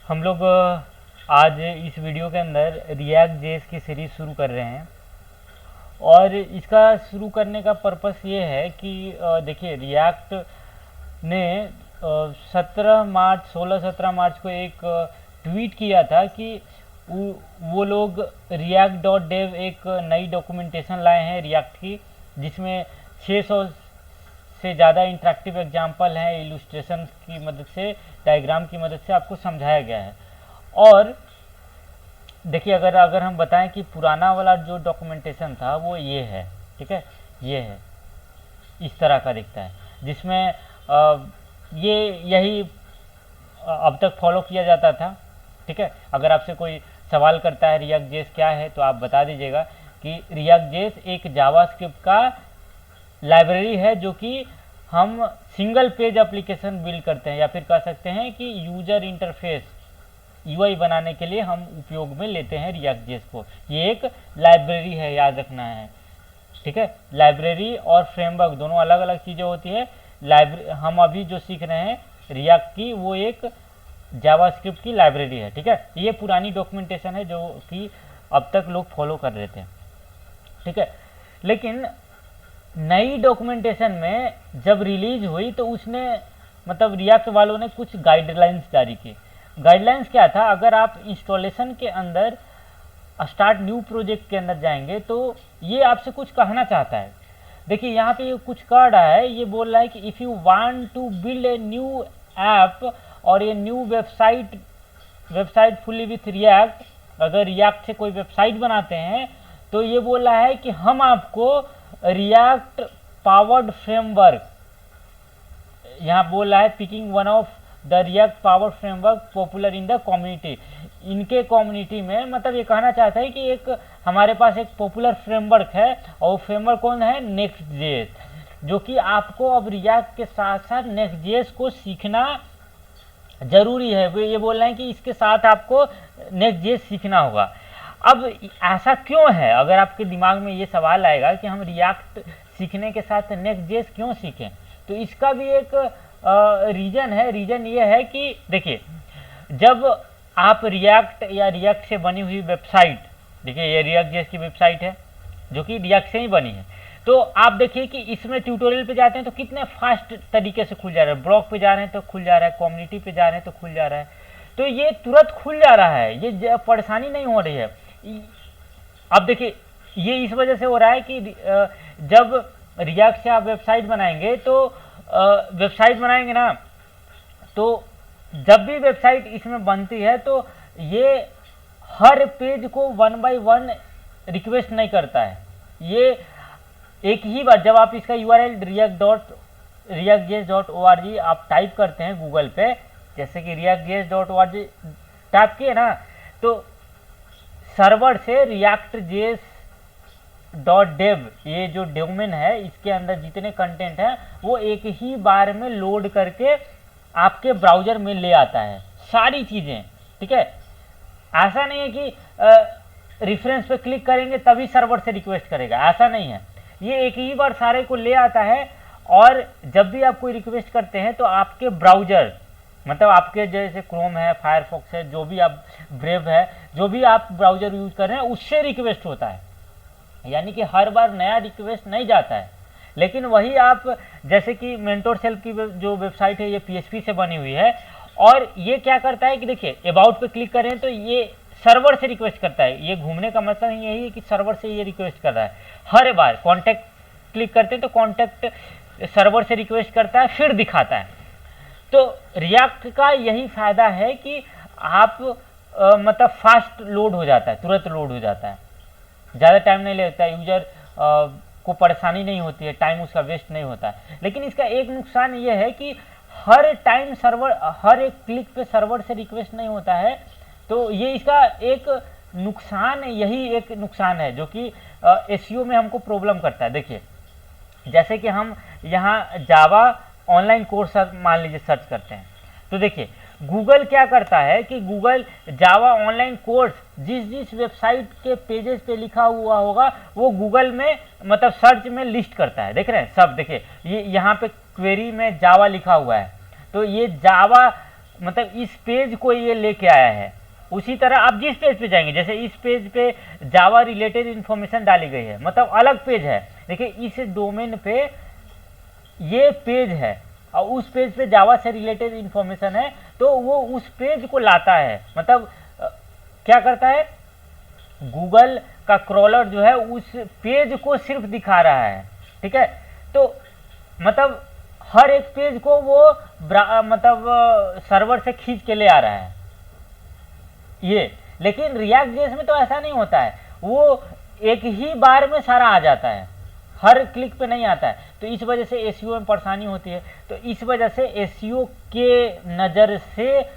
हम लोग आज इस वीडियो के अंदर रिएक्ट जेएस की सीरीज़ शुरू कर रहे हैं। और इसका शुरू करने का पर्पस ये है कि देखिए, रिएक्ट ने 16-17 मार्च को एक ट्वीट किया था कि वो लोग react.dev एक नई डॉक्यूमेंटेशन लाए हैं रिएक्ट की, जिसमें 600 से ज़्यादा इंटरेक्टिव एग्जाम्पल हैं, इलुस्ट्रेशन की मदद से, डायग्राम की मदद से आपको समझाया गया है। और देखिए, अगर हम बताएं कि पुराना वाला जो डॉक्यूमेंटेशन था वो ये है, ठीक है, ये है, इस तरह का दिखता है, जिसमें यही अब तक फॉलो किया जाता था, ठीक है। अगर आपसे कोई सवाल करता है रिएक्ट जेएस क्या है, तो आप बता दीजिएगा कि रिएक्ट जेएस एक जावास्क्रिप्ट का लाइब्रेरी है जो कि हम सिंगल पेज एप्लीकेशन बिल्ड करते हैं, या फिर कह सकते हैं कि यूजर इंटरफेस यूआई बनाने के लिए हम उपयोग में लेते हैं रिएक्ट जेएस को। ये एक लाइब्रेरी है, याद रखना है, ठीक है। लाइब्रेरी और फ्रेमवर्क दोनों अलग अलग चीज़ें होती है। हम अभी जो सीख रहे हैं रिएक्ट की, वो एक जावास्क्रिप्ट की लाइब्रेरी है, ठीक है। ये पुरानी डॉक्यूमेंटेशन है जो कि अब तक लोग फॉलो कर रहे थे, ठीक है। लेकिन नई डॉक्यूमेंटेशन में जब रिलीज हुई तो उसने मतलब रिएक्ट वालों ने कुछ गाइडलाइंस जारी की। गाइडलाइंस क्या था? अगर आप इंस्टॉलेशन के अंदर स्टार्ट न्यू प्रोजेक्ट के अंदर जाएंगे तो ये आपसे कुछ कहना चाहता है। देखिए, यहाँ पे ये कुछ कह रहा है, ये बोल रहा है कि if you want to build a new app और ये new website fully with React, अगर रिएक्ट से कोई वेबसाइट बनाते हैं तो ये बोल रहा है कि हम आपको रिएक्ट पावर्ड फ्रेमवर्क, यहाँ बोल रहा है picking one of the react powered framework popular in the community. इनके कम्युनिटी में मतलब ये कहना चाहता है कि एक हमारे पास एक पॉपुलर फ्रेमवर्क है, और वो फ्रेमवर्क कौन है? नेक्स्ट जेएस, जो कि आपको अब रिएक्ट के साथ साथ नेक्स्ट जेएस को सीखना जरूरी है। वो ये बोल रहे हैं कि इसके साथ आपको नेक्स्ट जेएस सीखना होगा। अब ऐसा क्यों है? अगर आपके दिमाग में ये सवाल आएगा कि हम रिएक्ट सीखने के साथ नेक्स्ट जेएस क्यों सीखें, तो इसका भी एक रीजन है। रीजन ये है कि देखिए, जब आप रिएक्ट या रिएक्ट से बनी हुई वेबसाइट, देखिए ये रिएक्ट जेएस की वेबसाइट है जो कि रिएक्ट से ही बनी है, तो आप देखिए कि इसमें ट्यूटोरियल पे जाते हैं तो कितने फास्ट तरीके से खुल जा रहा है। ब्लॉग पे जा रहे हैं तो खुल जा रहा है, कम्युनिटी पे जा रहे हैं तो खुल जा रहा है, तो ये तुरंत खुल जा रहा है, ये परेशानी नहीं हो रही है। अब देखिए, ये इस वजह से हो रहा है कि जब रिएक्ट से आप वेबसाइट बनाएंगे तो ना, तो जब भी वेबसाइट इसमें बनती है तो ये हर पेज को 1 बाय 1 रिक्वेस्ट नहीं करता है। ये एक ही बार जब आप इसका URL react.js.org आप टाइप करते हैं गूगल पे, जैसे कि react.js.org टाइप किए ना, तो सर्वर से react.js.dev ये जो डोमेन है, इसके अंदर जितने कंटेंट है वो एक ही बार में लोड करके आपके ब्राउजर में ले आता है सारी चीज़ें, ठीक है। ऐसा नहीं है कि रेफरेंस पे क्लिक करेंगे तभी सर्वर से रिक्वेस्ट करेगा, ऐसा नहीं है। ये एक ही बार सारे को ले आता है, और जब भी आप कोई रिक्वेस्ट करते हैं तो आपके ब्राउजर, मतलब आपके जैसे क्रोम है, फायरफॉक्स है, जो भी आप ब्रेव है, जो भी आप ब्राउजर यूज कर रहे हैं उससे रिक्वेस्ट होता है। यानी कि हर बार नया रिक्वेस्ट नहीं जाता है। लेकिन वही आप जैसे कि मेंटोर सेल्फ की जो वेबसाइट है, ये PHP से बनी हुई है, और ये क्या करता है कि देखिए, अबाउट पे क्लिक करें तो ये सर्वर से रिक्वेस्ट करता है। ये घूमने का मतलब यही है कि सर्वर से ये रिक्वेस्ट कर रहा है। हर बार कॉन्टैक्ट क्लिक करते हैं तो कॉन्टैक्ट सर्वर से रिक्वेस्ट करता है, फिर दिखाता है। तो रिएक्ट का यही फायदा है कि आप मतलब फास्ट लोड हो जाता है, तुरंत लोड हो जाता है, ज़्यादा टाइम नहीं लगता है, यूजर को परेशानी नहीं होती है, टाइम उसका वेस्ट नहीं होता है। लेकिन इसका एक नुकसान ये है कि हर टाइम सर्वर, हर एक क्लिक पे सर्वर से रिक्वेस्ट नहीं होता है, तो ये इसका एक नुकसान, यही एक नुकसान है जो कि SEO में हमको प्रॉब्लम करता है। देखिए, जैसे कि हम यहाँ जावा ऑनलाइन कोर्स मान लीजिए सर्च करते हैं, तो देखिए गूगल क्या करता है कि गूगल जावा ऑनलाइन कोर्स जिस वेबसाइट के पेजेस पे लिखा हुआ होगा वो गूगल में मतलब सर्च में लिस्ट करता है। देख रहे हैं सब, देखिए ये यहाँ पे क्वेरी में जावा लिखा हुआ है, तो ये जावा मतलब इस पेज को ये लेके आया है। उसी तरह आप जिस पेज पे जाएंगे, जैसे इस पेज पे जावा रिलेटेड इंफॉर्मेशन डाली गई है, मतलब अलग पेज है। देखिए इस डोमेन पे ये पेज है और उस पेज पे जावा से रिलेटेड इंफॉर्मेशन है, तो वो उस पेज को लाता है। मतलब क्या करता है, गूगल का क्रॉलर जो है उस पेज को सिर्फ दिखा रहा है, ठीक है। तो मतलब हर एक पेज को वो मतलब सर्वर से खींच के ले आ रहा है ये। लेकिन रिएक्ट जेएस में तो ऐसा नहीं होता है, वो एक ही बार में सारा आ जाता है, हर क्लिक पे नहीं आता है। तो इस वजह से एसईओ में परेशानी होती है। तो इस वजह से एसईओ के नज़र से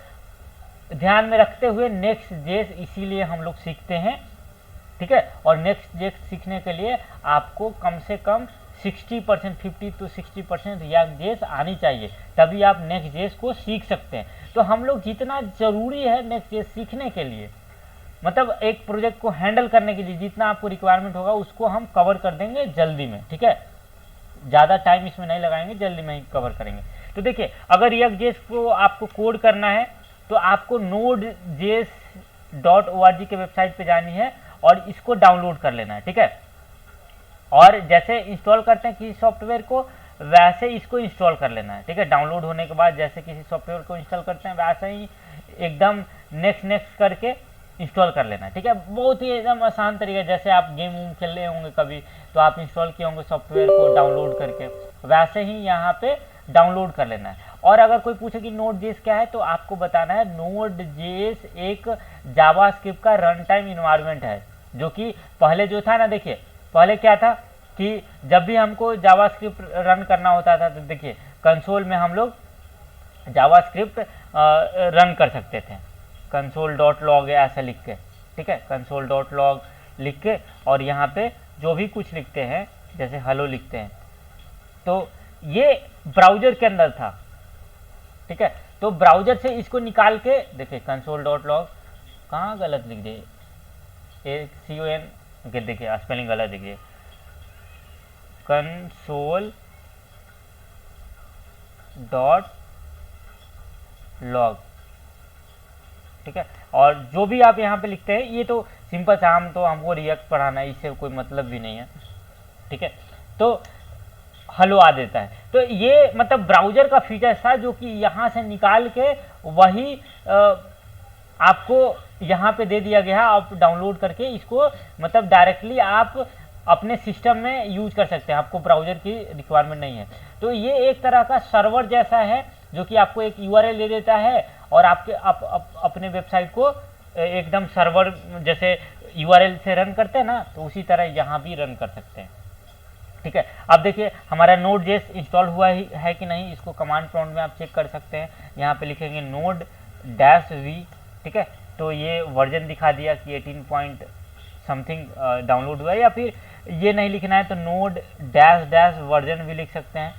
ध्यान में रखते हुए नेक्स्ट जेएस इसीलिए हम लोग सीखते हैं, ठीक है। और नेक्स्ट जेएस सीखने के लिए आपको कम से कम 60%, 50 to 60% रिएक्ट जेएस आनी चाहिए, तभी आप नेक्स्ट जेएस को सीख सकते हैं। तो हम लोग जितना ज़रूरी है नेक्स्ट जेएस सीखने के लिए, मतलब एक प्रोजेक्ट को हैंडल करने के लिए जितना आपको रिक्वायरमेंट होगा उसको हम कवर कर देंगे जल्दी में, ठीक है। ज़्यादा टाइम इसमें नहीं लगाएंगे, जल्दी में ही कवर करेंगे। तो देखिए अगर रिएक्ट जेएस को आपको कोड करना है तो आपको node.js.org के वेबसाइट पे जानी है और इसको डाउनलोड कर लेना है, ठीक है। और जैसे इंस्टॉल करते हैं किसी सॉफ्टवेयर को वैसे इसको इंस्टॉल कर लेना है, ठीक है। डाउनलोड होने के बाद जैसे किसी सॉफ्टवेयर को इंस्टॉल करते हैं वैसे ही एकदम नेक्स्ट करके इंस्टॉल कर लेना है, ठीक है। बहुत ही एकदम आसान तरीका, जैसे आप गेम वूम खेल रहे होंगे कभी तो आप इंस्टॉल किए होंगे सॉफ्टवेयर को डाउनलोड करके, वैसे ही यहाँ पे डाउनलोड कर लेना है। और अगर कोई पूछे कि नोड.जेएस क्या है तो आपको बताना है नोड.जेएस एक जावास्क्रिप्ट का रन टाइम इन्वायरमेंट है, जो कि पहले जो था ना, देखिए पहले क्या था कि जब भी हमको जावास्क्रिप्ट रन करना होता था तो देखिए कंसोल में हम लोग जावास्क्रिप्ट रन कर सकते थे, console.log ऐसा लिख के, ठीक है। console.log लिख के और यहाँ पे जो भी कुछ लिखते हैं जैसे हेलो लिखते हैं, तो ये ब्राउजर के अंदर था, ठीक है। तो ब्राउजर से इसको निकाल के देखिए console.log कहाँ गलत लिख दिए, CON के देखिए स्पेलिंग गलत देखिए, console.log, ठीक है। और जो भी आप यहाँ पे लिखते हैं ये तो सिंपल सा, हमको रिएक्ट पढ़ाना है, इससे कोई मतलब भी नहीं है, ठीक है। तो हेलो आ देता है। तो ये मतलब ब्राउजर का फीचर था जो कि यहाँ से निकाल के वही आपको यहाँ पे दे दिया गया। आप डाउनलोड करके इसको मतलब डायरेक्टली आप अपने सिस्टम में यूज कर सकते हैं, आपको ब्राउजर की रिक्वायरमेंट नहीं है। तो ये एक तरह का सर्वर जैसा है जो कि आपको एक यूआरएल दे देता है और आपके अपने वेबसाइट को एकदम सर्वर जैसे यूआरएल से रन करते हैं ना, तो उसी तरह यहाँ भी रन कर सकते हैं, ठीक है। अब देखिए हमारा नोड.जेएस इंस्टॉल हुआ है कि नहीं, इसको कमांड प्रॉम्प्ट में आप चेक कर सकते हैं। यहाँ पे लिखेंगे node-v, ठीक है। तो ये वर्जन दिखा दिया कि 18 पॉइंट समथिंग डाउनलोड हुआ है, या फिर ये नहीं लिखना है तो node--- वर्जन भी लिख सकते हैं,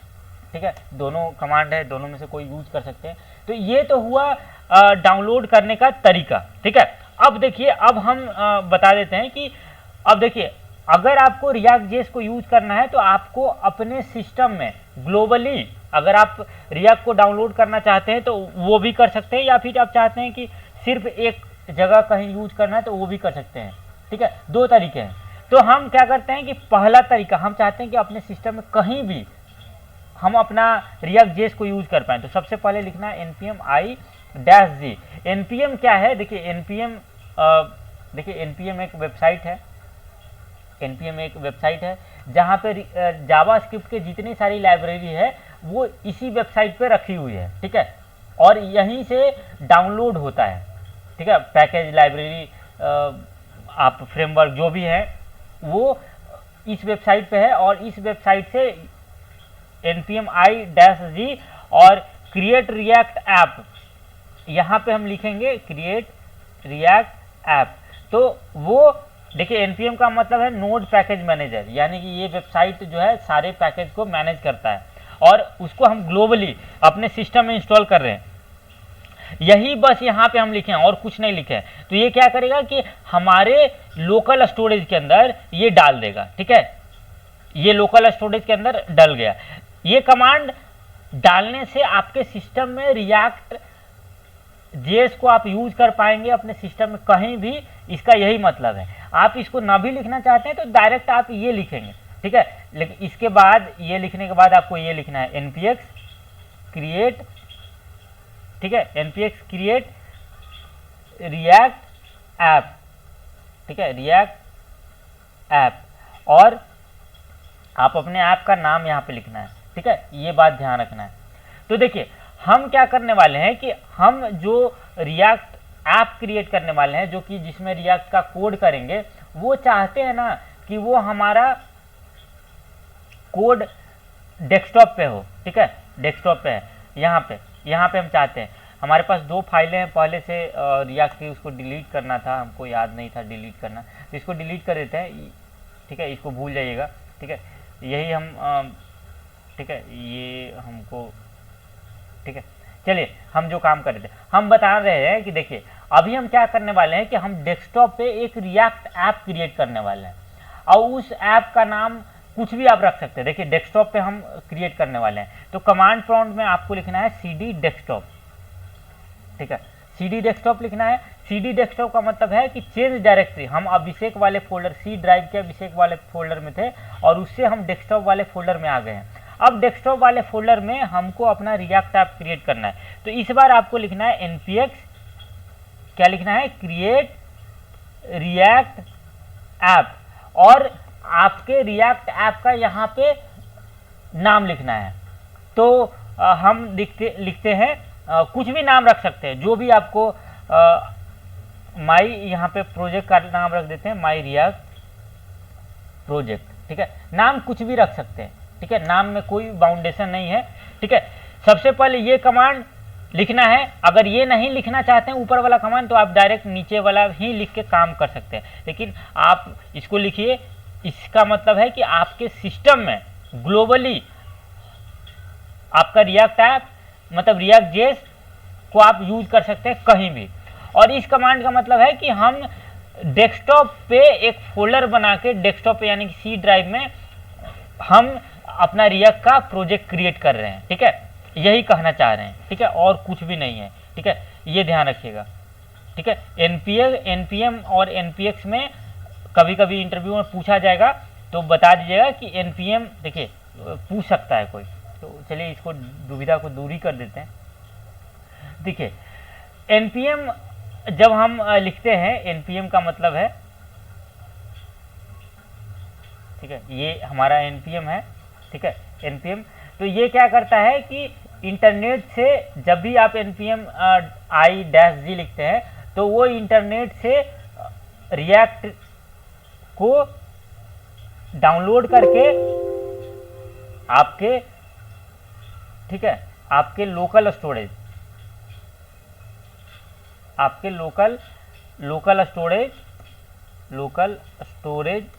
ठीक है। दोनों कमांड है, दोनों में से कोई यूज कर सकते हैं। तो ये तो हुआ डाउनलोड करने का तरीका, ठीक है। अब देखिए अब हम बता देते हैं कि अब देखिए अगर आपको रिएक्ट जेएस को यूज करना है तो आपको अपने सिस्टम में ग्लोबली अगर आप रिएक्ट को डाउनलोड करना चाहते हैं तो वो भी कर सकते हैं, या फिर आप चाहते हैं कि सिर्फ एक जगह कहीं यूज करना है तो वो भी कर सकते हैं, ठीक है। दो तरीके हैं। तो हम क्या करते हैं कि पहला तरीका, हम चाहते हैं कि अपने सिस्टम में कहीं भी हम अपना रिएक्ट जेएस को यूज कर पाएँ। तो सबसे पहले लिखना है npm i-g। npm क्या है, देखिए npm एक वेबसाइट है, npm एक वेबसाइट है जहाँ पे जावास्क्रिप्ट के जितनी सारी लाइब्रेरी है वो इसी वेबसाइट पे रखी हुई है, ठीक है। और यहीं से डाउनलोड होता है, ठीक है। पैकेज लाइब्रेरी आप फ्रेमवर्क जो भी है वो इस वेबसाइट पे है, और इस वेबसाइट से npm i-g और क्रिएट रिएक्ट ऐप, यहाँ पे हम लिखेंगे क्रिएट रिएक्ट ऐप। तो वो देखिए npm का मतलब है नोड पैकेज मैनेजर, यानी कि ये वेबसाइट जो है सारे पैकेज को मैनेज करता है और उसको हम ग्लोबली अपने सिस्टम में इंस्टॉल कर रहे हैं। यही बस यहाँ पे हम लिखे हैं और कुछ नहीं लिखे हैं। तो ये क्या करेगा कि हमारे लोकल स्टोरेज के अंदर ये डाल देगा, ठीक है। ये लोकल स्टोरेज के अंदर डल गया। ये कमांड डालने से आपके सिस्टम में रिएक्ट जेएस को आप यूज कर पाएंगे अपने सिस्टम में कहीं भी, इसका यही मतलब है। आप इसको ना भी लिखना चाहते हैं तो डायरेक्ट आप ये लिखेंगे, ठीक है। लेकिन इसके बाद ये लिखने के बाद आपको ये लिखना है npx क्रिएट, ठीक है, npx क्रिएट रिएक्ट ऐप, ठीक है, रिएक्ट ऐप, और आप अपने ऐप का नाम यहाँ पे लिखना है, ठीक है, ये बात ध्यान रखना है। तो देखिए हम क्या करने वाले हैं कि हम जो रिएक्ट ऐप क्रिएट करने वाले हैं, जो कि जिसमें रिएक्ट का कोड करेंगे, वो चाहते हैं ना कि वो हमारा कोड डेस्कटॉप पे हो, ठीक है, डेस्कटॉप पे है, यहाँ पे हम चाहते हैं। हमारे पास 2 फाइलें हैं पहले से रिएक्ट की, उसको डिलीट करना था, हमको याद नहीं था डिलीट करना, तो इसको डिलीट कर देते हैं, ठीक है, इसको भूल जाइएगा, ठीक है, यही हम ठीक है, ये हमको, ठीक है। चलिए हम जो काम कर रहे थे, हम बता रहे हैं कि देखिए अभी हम क्या करने वाले हैं कि हम डेस्कटॉप पे एक रिएक्ट ऐप क्रिएट करने वाले हैं, और उस ऐप का नाम कुछ भी आप रख सकते हैं। देखिए डेस्कटॉप पे हम क्रिएट करने वाले हैं, तो कमांड प्रॉम्प्ट में आपको लिखना है cd डेस्कटॉप, ठीक है, cd डेस्कटॉप लिखना है। cd डेस्कटॉप का मतलब है कि चेंज डायरेक्टरी, हम अभिषेक वाले फोल्डर, सी ड्राइव के अभिषेक वाले फोल्डर में थे और उससे हम डेस्कटॉप वाले फोल्डर में आ गए हैं। अब डेस्कटॉप वाले फोल्डर में हमको अपना रिएक्ट ऐप क्रिएट करना है, तो इस बार आपको लिखना है npx, क्या लिखना है, क्रिएट रिएक्ट ऐप, और आपके रिएक्ट ऐप का यहाँ पे नाम लिखना है। तो हम लिखते हैं कुछ भी नाम रख सकते हैं, जो भी आपको माई, यहाँ पे प्रोजेक्ट का नाम रख देते हैं माई रिएक्ट प्रोजेक्ट, ठीक है, नाम कुछ भी रख सकते हैं, ठीक है, नाम में कोई बाउंडेशन नहीं है, ठीक है। सबसे पहले ये कमांड लिखना है, अगर ये नहीं लिखना चाहते हैं ऊपर वाला कमांड, तो आप डायरेक्ट नीचे वाला ही लिख के काम कर सकते हैं, लेकिन आप इसको लिखिए। इसका मतलब है कि आपके सिस्टम में ग्लोबली आपका रिएक्ट ऐप मतलब रिएक्ट जेएस को आप यूज कर सकते हैं कहीं भी। और इस कमांड का मतलब है कि हम डेस्कटॉप पे एक फोल्डर बना के, डेस्कटॉप पे यानी कि सी ड्राइव में हम अपना रिएक्ट का प्रोजेक्ट क्रिएट कर रहे हैं, ठीक है, यही कहना चाह रहे हैं, ठीक है, और कुछ भी नहीं है, ठीक है, ये ध्यान रखिएगा, ठीक है। npm और npx में कभी कभी इंटरव्यू में पूछा जाएगा, तो बता दीजिएगा कि npm, देखिए पूछ सकता है कोई, तो चलिए इसको दुविधा को दूरी कर देते हैं। देखिए npm जब हम लिखते हैं, npm का मतलब है, ठीक है, ये हमारा npm है, ठीक है, npm, तो ये क्या करता है कि इंटरनेट से जब भी आप npm i-g लिखते हैं, तो वो इंटरनेट से रिएक्ट को डाउनलोड करके आपके, ठीक है, आपके लोकल स्टोरेज, आपके लोकल स्टोरेज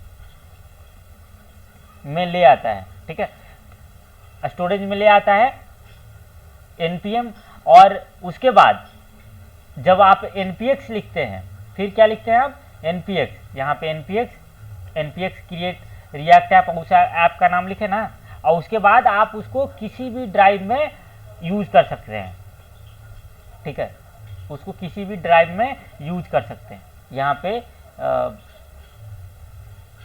में ले आता है, ठीक है, स्टोरेज में ले आता है npm। और उसके बाद जब आप npx लिखते हैं, फिर क्या लिखते हैं आप, npx, यहाँ पे npx क्रिएट रिएक्ट ऐप, उस ऐप का नाम लिखे ना, और उसके बाद आप उसको किसी भी ड्राइव में यूज कर सकते हैं, ठीक है, उसको किसी भी ड्राइव में यूज कर सकते हैं, यहाँ पे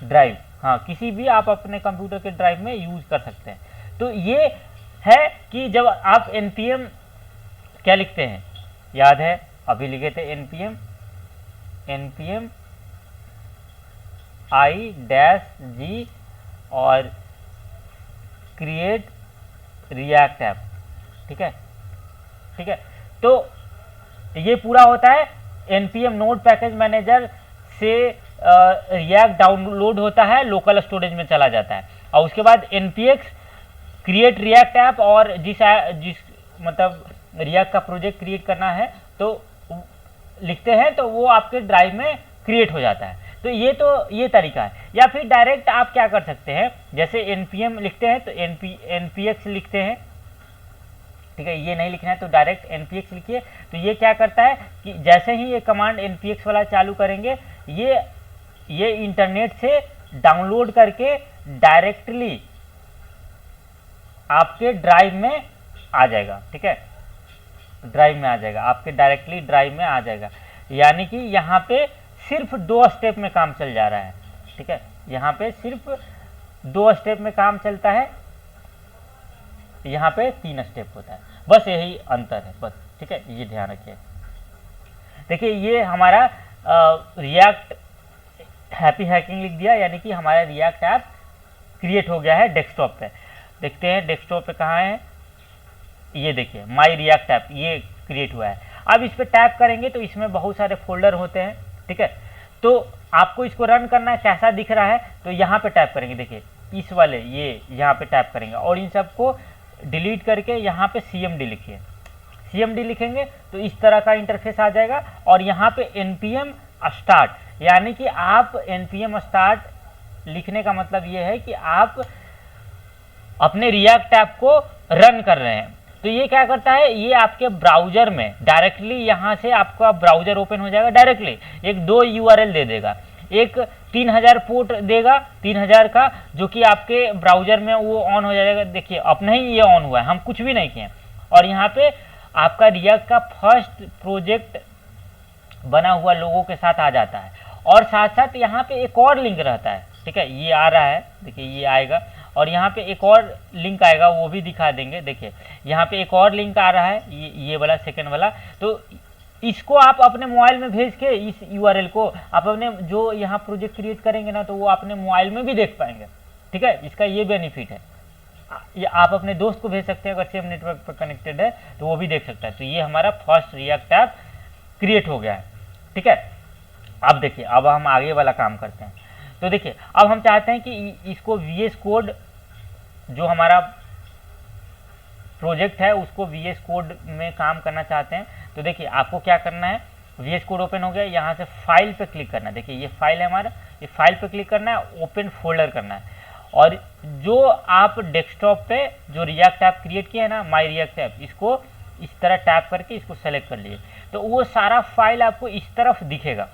ड्राइव, हाँ, किसी भी आप अपने कंप्यूटर के ड्राइव में यूज कर सकते हैं। तो ये है कि जब आप npm क्या लिखते हैं, याद है अभी लिखे थे npm i-g और क्रिएट रिएक्ट ऐप, ठीक है, ठीक है। तो ये पूरा होता है, npm नोड पैकेज मैनेजर से रिएक्ट डाउनलोड होता है, लोकल स्टोरेज में चला जाता है, और उसके बाद npx क्रिएट रिएक्ट ऐप, और जिस मतलब रिएक्ट का प्रोजेक्ट क्रिएट करना है तो लिखते हैं, तो वो आपके ड्राइव में क्रिएट हो जाता है। तो ये तरीका है। या फिर डायरेक्ट आप क्या कर सकते हैं, जैसे npm लिखते हैं तो npx लिखते हैं, ठीक है, ये नहीं लिखना है तो डायरेक्ट npx लिखिए। तो ये क्या करता है कि जैसे ही ये कमांड npx वाला चालू करेंगे, ये इंटरनेट से डाउनलोड करके डायरेक्टली आपके ड्राइव में आ जाएगा, ठीक है, ड्राइव में आ जाएगा, आपके डायरेक्टली ड्राइव में आ जाएगा। यानी कि यहाँ पे सिर्फ 2 स्टेप में काम चल जा रहा है, ठीक है, यहाँ पे सिर्फ 2 स्टेप में काम चलता है, यहाँ पे 3 स्टेप होता है, बस यही अंतर है बस, ठीक है, ये ध्यान रखिए। देखिए ये हमारा रिएक्ट हैप्पी हैकिंग लिख दिया, यानी कि हमारा रिएक्ट ऐप क्रिएट हो गया है डेस्कटॉप पे। देखते हैं डेस्कटॉप पे कहाँ है, ये देखिए माई रिएक्ट ऐप ये क्रिएट हुआ है। अब इस पर टैप करेंगे तो इसमें बहुत सारे फोल्डर होते हैं, ठीक है, तो आपको इसको रन करना है, कैसा दिख रहा है, तो यहाँ पे टैप करेंगे, देखिए इस वाले ये यहाँ पे टैप करेंगे और इन सबको डिलीट करके यहाँ पे CMD लिखिए। CMD लिखेंगे तो इस तरह का इंटरफेस आ जाएगा और यहाँ पे npm start, यानी कि आप npm start लिखने का मतलब ये है कि आप अपने रिएक्ट ऐप को रन कर रहे हैं। तो ये क्या करता है, ये आपके ब्राउजर में डायरेक्टली यहाँ से आपका ब्राउजर ओपन हो जाएगा, डायरेक्टली एक 2 URL दे देगा, एक 3000 पोर्ट देगा 3000 का, जो कि आपके ब्राउजर में वो ऑन हो जाएगा। देखिए अपने ही ये ऑन हुआ है, हम कुछ भी नहीं किए, और यहाँ पे आपका रिएक्ट का फर्स्ट प्रोजेक्ट बना हुआ लोगों के साथ आ जाता है, और साथ साथ यहाँ पे एक और लिंक रहता है, ठीक है, ये आ रहा है, देखिए ये आएगा, और यहाँ पे एक और लिंक आएगा, वो भी दिखा देंगे। देखिए यहाँ पे एक और लिंक आ रहा है, ये वाला सेकंड वाला, तो इसको आप अपने मोबाइल में भेज के इस URL को आप अपने जो यहाँ प्रोजेक्ट क्रिएट करेंगे ना, तो वो अपने मोबाइल में भी देख पाएंगे, ठीक है, इसका ये बेनिफिट है। ये आप अपने दोस्त को भेज सकते हैं, अगर सेम नेटवर्क पर कनेक्टेड है तो वो भी देख सकता है। तो ये हमारा फर्स्ट रिएक्ट ऐप क्रिएट हो गया है, ठीक है। अब देखिए अब हम आगे वाला काम करते हैं। तो देखिए अब हम चाहते हैं कि इसको VS कोड जो हमारा प्रोजेक्ट है उसको VS कोड में काम करना चाहते हैं। तो देखिए आपको क्या करना है, VS कोड ओपन हो गया, यहाँ से फाइल पे क्लिक करना है, देखिए ये फाइल है हमारा, ये फाइल पे क्लिक करना है, ओपन फोल्डर करना है, और जो आप डेस्कटॉप पे जो रिएक्ट ऐप क्रिएट किया है ना, माई रिएक्ट ऐप, इसको इस तरह टैप करके इसको सेलेक्ट कर लिए, तो वो सारा फाइल आपको इस तरफ दिखेगा,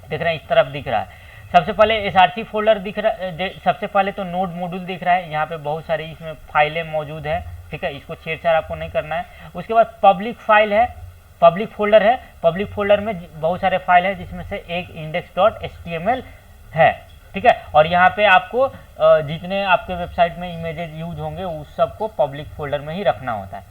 देख रहे हैं, इस तरफ दिख रहा है। सबसे पहले SRC फोल्डर दिख रहा है, सबसे पहले तो नोड मॉड्यूल दिख रहा है, यहाँ पे बहुत सारी इसमें फाइलें मौजूद है, ठीक है, इसको छेड़छाड़ आपको नहीं करना है। उसके बाद पब्लिक फाइल है, पब्लिक फोल्डर है, पब्लिक फोल्डर में बहुत सारे फाइल है, जिसमें से एक index.html है, ठीक है, और यहाँ पे आपको जितने आपके वेबसाइट में इमेजेस यूज होंगे उस सब को पब्लिक फोल्डर में ही रखना होता है।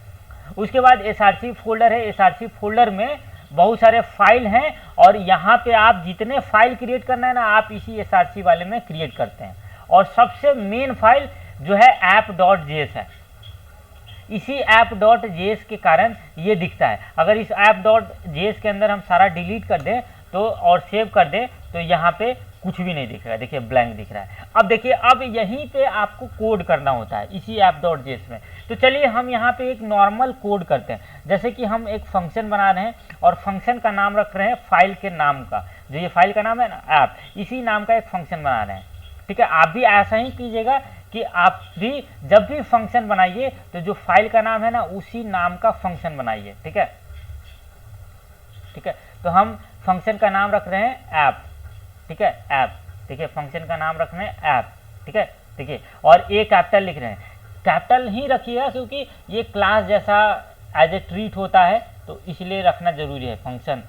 उसके बाद SRC फोल्डर है, SRC फोल्डर में बहुत सारे फाइल हैं, और यहाँ पे आप जितने फाइल क्रिएट करना है ना, आप इसी SRC वाले में क्रिएट करते हैं। और सबसे मेन फाइल जो है app.js है, इसी app.js के कारण ये दिखता है। अगर इस app.js के अंदर हम सारा डिलीट कर दें तो और सेव कर दें तो यहाँ पे कुछ भी नहीं दिख रहा है, देखिए ब्लैंक दिख रहा है। अब देखिए अब यहीं पे आपको कोड करना होता है इसी app.js में। तो चलिए हम यहाँ पे एक नॉर्मल कोड करते हैं, जैसे कि हम एक फंक्शन बना रहे हैं और फंक्शन का नाम रख रहे हैं फाइल के नाम का, जो ये फाइल का नाम है ना ऐप, इसी नाम का एक फंक्शन बना रहे हैं, ठीक है। आप भी ऐसा ही कीजिएगा कि आप भी जब भी फंक्शन बनाइए तो जो फाइल का नाम है ना उसी नाम का फंक्शन बनाइए, ठीक है, ठीक है। तो हम फंक्शन का नाम रख रहे हैं ऐप, ठीक है, ऐप, देखिए फंक्शन का नाम रख रहे हैं ऐप, ठीक है, देखिए, और ए कैपिटल लिख रहे हैं, कैपिटल ही रखिएगा क्योंकि ये क्लास जैसा एज ए ट्रीट होता है, तो इसलिए रखना जरूरी है फंक्शन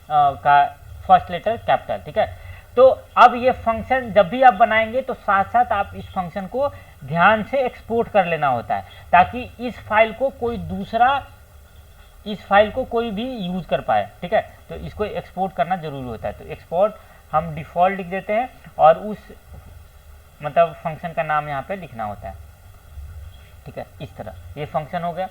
का फर्स्ट लेटर कैपिटल, ठीक है। तो अब ये फंक्शन जब भी आप बनाएंगे तो साथ साथ आप इस फंक्शन को ध्यान से एक्सपोर्ट कर लेना होता है, ताकि इस फाइल को कोई भी यूज कर पाए, ठीक है। तो इसको एक्सपोर्ट करना जरूरी होता है, तो एक्सपोर्ट हम डिफ़ॉल्ट लिख देते हैं और उस मतलब फंक्शन का नाम यहाँ पे लिखना होता है, ठीक है, इस तरह। ये फंक्शन हो गया,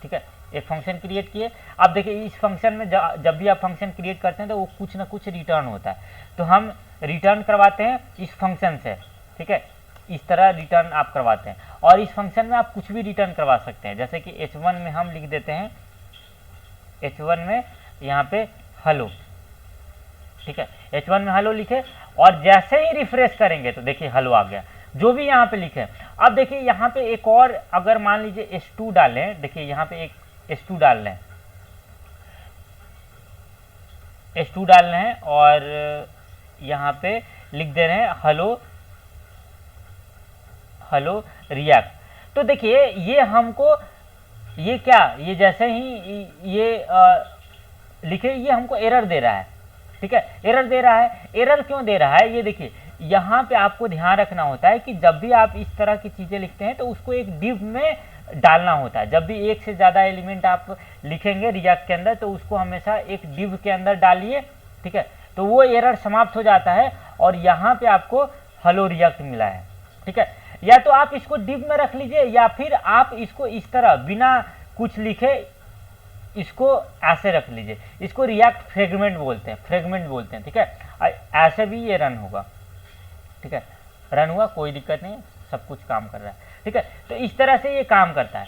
ठीक है, एक फंक्शन क्रिएट किए। अब देखिए इस फंक्शन में जब भी आप फंक्शन क्रिएट करते हैं तो वो कुछ ना कुछ रिटर्न होता है, तो हम रिटर्न करवाते हैं इस फंक्शन से, ठीक है, इस तरह रिटर्न आप करवाते हैं। और इस फंक्शन में आप कुछ भी रिटर्न करवा सकते हैं, जैसे कि h1 में हम लिख देते हैं, h1 में यहाँ पे हेलो, ठीक है, h1 में हेलो लिखे और जैसे ही रिफ्रेश करेंगे तो देखिए हेलो आ गया, जो भी यहाँ पे लिखे। अब देखिए यहाँ पे एक और, अगर मान लीजिए h2 डालें, देखिए यहाँ पे एक h2 डाल लें, h2 डाल रहे हैं और यहाँ पे लिख दे रहे हैं हेलो रिएक्ट। तो देखिए ये हमको ये क्या, ये जैसे ही ये लिखे ये हमको एरर दे रहा है, ठीक है, एरर दे रहा है। एरर क्यों दे रहा है ये देखिए, यहाँ पे आपको ध्यान रखना होता है कि जब भी आप इस तरह की चीज़ें लिखते हैं तो उसको एक डिव में डालना होता है। जब भी एक से ज़्यादा एलिमेंट आप लिखेंगे रिएक्ट के अंदर तो उसको हमेशा एक डिव के अंदर डालिए, ठीक है, तो वो एरर समाप्त हो जाता है और यहाँ पे आपको हेलो रिएक्ट मिला है, ठीक है। या तो आप इसको डिव में रख लीजिए या फिर आप इसको इस तरह बिना कुछ लिखे इसको ऐसे रख लीजिए। इसको रिएक्ट फ्रेगमेंट बोलते हैं, फ्रेगमेंट बोलते हैं, ठीक है। ऐसे भी ये रन होगा, ठीक है, रन हुआ, कोई दिक्कत नहीं, सब कुछ काम कर रहा है, ठीक है। तो इस तरह से ये काम करता है।